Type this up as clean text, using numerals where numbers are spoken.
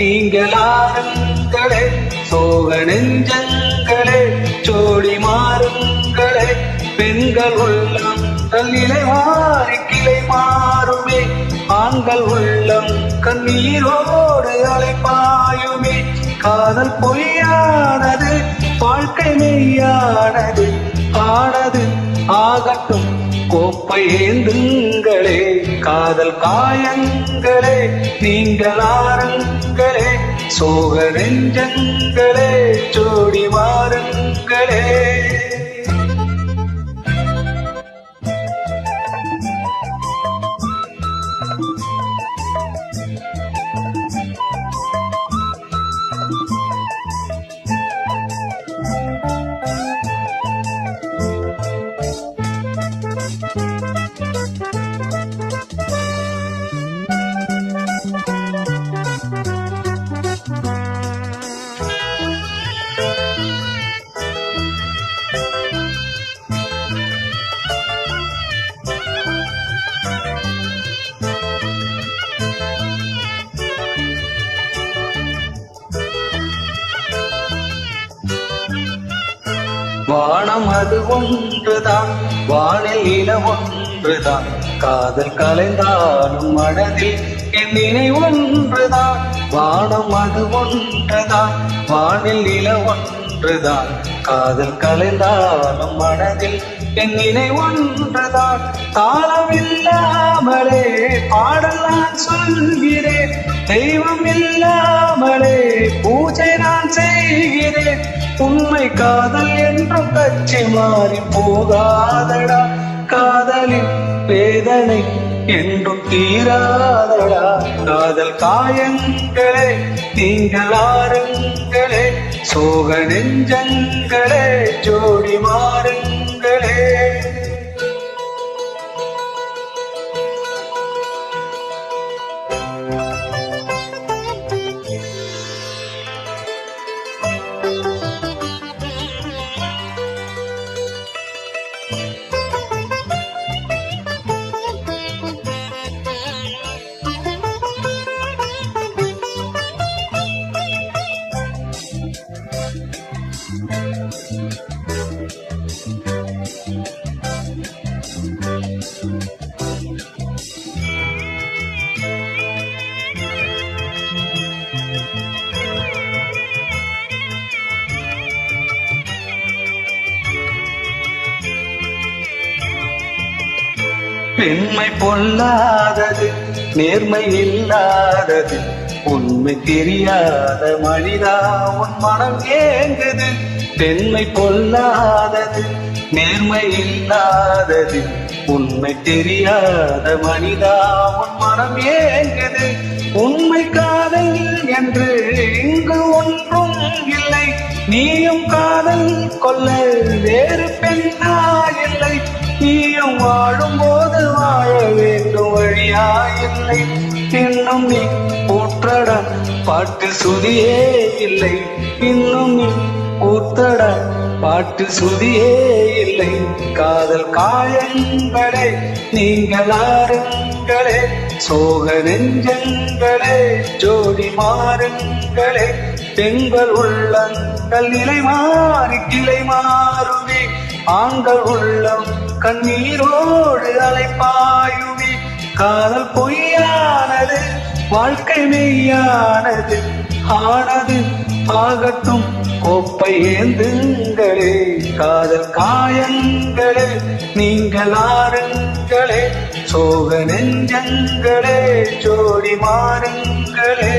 நீங்கள் ஆறுங்களே, சோக நெஞ்சங்களே, ஜோடி மாறுங்களே. பெண்கள் உள்ளம் நிலை மாறி கிளை மாறுமே, ஆண்கள் உள்ளம் கண்ணீரோடு அலைப்பாயுமே. காதல் பொய்யானது, வாழ்க்கை மெய்யானது, ஆனது ஆகட்டும் கோப்பை ஏந்துங்களே. காதல் காயங்களே, நீங்கள் ஆறுங்களே, சோக நெஞ்சங்களே, ஜோடி மாறுங்களே. வானம் அது ஒன்றுதான், வானில் நில ஒன்றுதான், காதல் கலைந்தாலும் மனதில் என் நினைவு ஒன்றுதான். வானம் அது ஒன்றுதான், வானில் நில ஒன்றுதான், காதல் கலைந்தாலும் மனதில் என் நினைவு ஒன்றுதான். தாளமில்லாமலே பாடல் நான் சொல்கிறேன், தெய்வம் இல்லாமலே பூஜை நான் செய்கிறேன். உண்மை காதல் என்றும் கட்சி மாறி போகாதடா, காதலின் வேதனை என்றும் தீராதடா. காதல் காயங்களே, நீங்கள் ஆறுங்களே, சோக நெஞ்சங்களே, ஜோடி மாறுங்களே. பெண்மை பொல்லாதது, நேர்மை இல்லாதது, உண்மை தெரியாத மனிதா உன் மனம் ஏங்குது. பெண்மை பொல்லாதது, நேர்மை இல்லாதது, உண்மை தெரியாத மனிதா உன் மனம் ஏங்குது. உண்மை காதல் என்று இங்கு ஒன்றும் இல்லை, நீயும் காதல் கொள்ள வேறு பெண்ணா இல்லை. நீயும் வாழும் போது வாழ வேண்டும் வழியாயில்லை. இன்னும் நீ ஊற்றட பாட்டு சுதியே இல்லை, இன்னும் நீ ஊத்தட பாட்டு சுதியே இல்லை. காதல் காயங்களே, நீங்கள் ஆறுங்களே, சோக நெஞ்சங்களே, ஜோடி மாறுங்களே. பெண்கள் உள்ளங்கள் நிலை மாறி கிளை மாறுமே, ஆண்கள் உள்ளம் கண்ணீரோடு அலைப்பாயுமே. காதல் பொய்யானது, வாழ்க்கை மெய்யானது, ஆனது ஆகட்டும் கோப்பை ஏந்துங்களே. காதல் காயங்களே, நீங்கள் ஆறுங்களே, சோக நெஞ்சங்களே, ஜோடி மாறுங்களே.